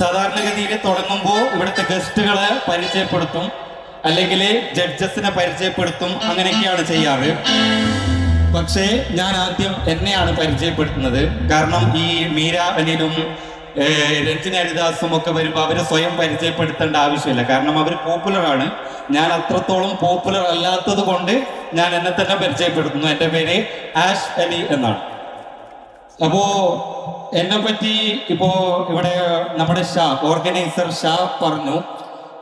സാധാരണഗതിയിൽ തുടങ്ങുമ്പോൾ ഇവിടുത്തെ ഗസ്റ്റുകളെ പരിചയപ്പെടുത്തും, അല്ലെങ്കിൽ ജഡ്ജസിനെ പരിചയപ്പെടുത്തും, അങ്ങനെയൊക്കെയാണ് ചെയ്യാറ്. പക്ഷേ ഞാൻ ആദ്യം എന്നെയാണ് പരിചയപ്പെടുത്തുന്നത്. കാരണം ഈ മീര അനിലും രഞ്ജിനി ഹരിദാസും ഒക്കെ വരുമ്പോൾ അവരെ സ്വയം പരിചയപ്പെടുത്തേണ്ട ആവശ്യമില്ല. കാരണം അവർ പോപ്പുലറാണ്. ഞാൻ അത്രത്തോളം പോപ്പുലർ അല്ലാത്തത് കൊണ്ട് ഞാൻ എന്നെ തന്നെ പരിചയപ്പെടുത്തുന്നു. എൻ്റെ പേര് ആഷ് അലി എന്നാണ്. അപ്പോ എന്നെ പറ്റി ഇപ്പോ ഇവിടെ നമ്മുടെ ഓർഗനൈസർ ഷാ പറഞ്ഞു,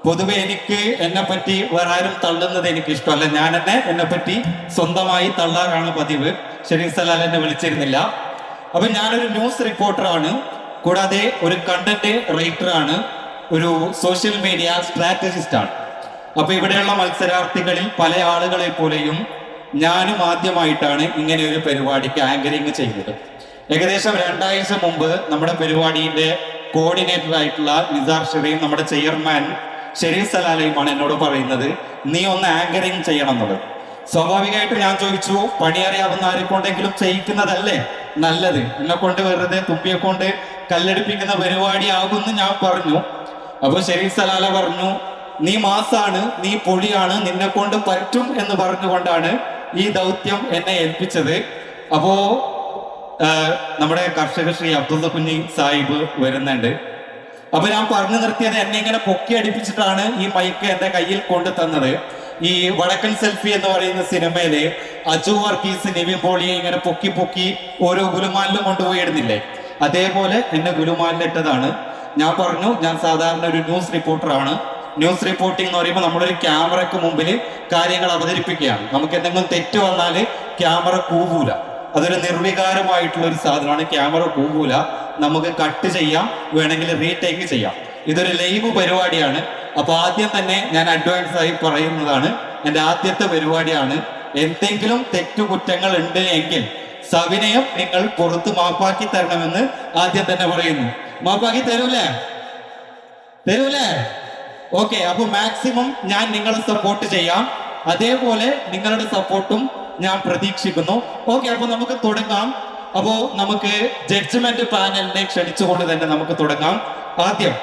പൊതുവെ എനിക്ക് എന്നെ പറ്റി വേറെ ആരും തള്ളുന്നത് എനിക്ക് ഇഷ്ടമല്ല. ഞാൻ എന്നെ പറ്റി സ്വന്തമായി തള്ളാറാണ് പതിവ്. ഷെരീഫ് സലാൽ എന്നെ വിളിച്ചിരുന്നില്ല. അപ്പൊ ഞാനൊരു ന്യൂസ് റിപ്പോർട്ടറാണ്, കൂടാതെ ഒരു കണ്ടന്റ് റൈറ്ററാണ്, ഒരു സോഷ്യൽ മീഡിയ സ്ട്രാറ്റജിസ്റ്റ് ആണ്. അപ്പൊ ഇവിടെയുള്ള മത്സരാർത്ഥികളിൽ പല ആളുകളെ പോലെയും ഞാനും ആദ്യമായിട്ടാണ് ഇങ്ങനെ ഒരു പരിപാടിക്ക് ആങ്കറിങ് ചെയ്യുന്നത്. ഏകദേശം 2 ആഴ്ച മുമ്പ് നമ്മുടെ പരിപാടിയുടെ കോർഡിനേറ്റർ ആയിട്ടുള്ള നിസാർ ഷെറീം, നമ്മുടെ ചെയർമാൻ ഷെരീഫ് സലാലയുമാണ് എന്നോട് പറയുന്നത്, നീ ഒന്ന് ആങ്കറിങ് ചെയ്യണം എന്നുള്ളത്. സ്വാഭാവികമായിട്ട് ഞാൻ ചോദിച്ചു, പണി അറിയാവുന്ന ആരെ കൊണ്ടെങ്കിലും ചെയ്യിക്കുന്നതല്ലേ നല്ലത്, എന്നെ കൊണ്ട് വെറുതെ തുമ്പിയെ കൊണ്ട് കല്ലെടുപ്പിക്കുന്ന പരിപാടി ആകുമെന്ന് ഞാൻ പറഞ്ഞു. അപ്പൊ ഷെരീഫ് സലാല പറഞ്ഞു, നീ മാസാണ്, നീ പൊളിയാണ്, നിന്നെ കൊണ്ട് പറ്റും എന്ന് പറഞ്ഞുകൊണ്ടാണ് ഈ ദൗത്യം എന്നെ ഏൽപ്പിച്ചത്. അപ്പോ നമ്മുടെ കർഷക ശ്രീ അബ്ദുള്ള കുഞ്ഞി സാഹിബ് വരുന്നുണ്ട്. അപ്പൊ ഞാൻ പറഞ്ഞു നിർത്തിയത്, എന്നെ ഇങ്ങനെ പൊക്കി അടിപ്പിച്ചിട്ടാണ് ഈ മൈക്ക് എന്റെ കയ്യിൽ കൊണ്ടു തന്നത്. ഈ വടക്കൻ സെൽഫി എന്ന് പറയുന്ന സിനിമയില് അജു വർഗീസ് നിവിൻ പോളിയെ ഇങ്ങനെ പൊക്കി പൊക്കി ഓരോ ഗുലുമാലിലും കൊണ്ടുപോയി ഇടുന്നില്ലേ, അതേപോലെ എന്നെ ഗുലുമാലിലിട്ടതാണ്. ഞാൻ പറഞ്ഞു, ഞാൻ സാധാരണ ഒരു ന്യൂസ് റിപ്പോർട്ടറാണ്. ന്യൂസ് റിപ്പോർട്ടിംഗ് എന്ന് പറയുമ്പോൾ നമ്മളൊരു ക്യാമറയ്ക്ക് മുമ്പിൽ കാര്യങ്ങൾ അവതരിപ്പിക്കുകയാണ്. നമുക്ക് എന്തെങ്കിലും തെറ്റ് വന്നാൽ ക്യാമറ കൂവൂല. അതൊരു നിർവികാരമായിട്ടുള്ള ഒരു സാധനമാണ്. ക്യാമറ കൂവൂല, നമുക്ക് കട്ട് ചെയ്യാം, വേണമെങ്കിൽ റീടേക്ക് ചെയ്യാം. ഇതൊരു ലൈവ് പരിപാടിയാണ്. അപ്പൊ ആദ്യം തന്നെ ഞാൻ അഡ്വാൻസ് ആയി പറയുന്നതാണ്, എൻ്റെ ആദ്യത്തെ പരിപാടിയാണ്. എന്തെങ്കിലും തെറ്റുകുറ്റങ്ങൾ ഉണ്ട് എങ്കിൽ സവിനയം നിങ്ങൾ പുറത്ത് മാപ്പാക്കി തരണമെന്ന് ആദ്യം തന്നെ പറയുന്നു. മാപ്പാക്കി തരൂലേ? ഓക്കെ. അപ്പൊ മാക്സിമം ഞാൻ നിങ്ങളെ സപ്പോർട്ട് ചെയ്യാം. അതേപോലെ നിങ്ങളുടെ സപ്പോർട്ടും ഞാൻ പ്രതീക്ഷിക്കുന്നു. ഓക്കെ, അപ്പൊ നമുക്ക് തുടങ്ങാം. അപ്പോ നമുക്ക് ജഡ്ജ്മെന്റ് പാനലിനെ ക്ഷണിച്ചുകൊണ്ട് തന്നെ നമുക്ക് തുടങ്ങാം. ആദ്യം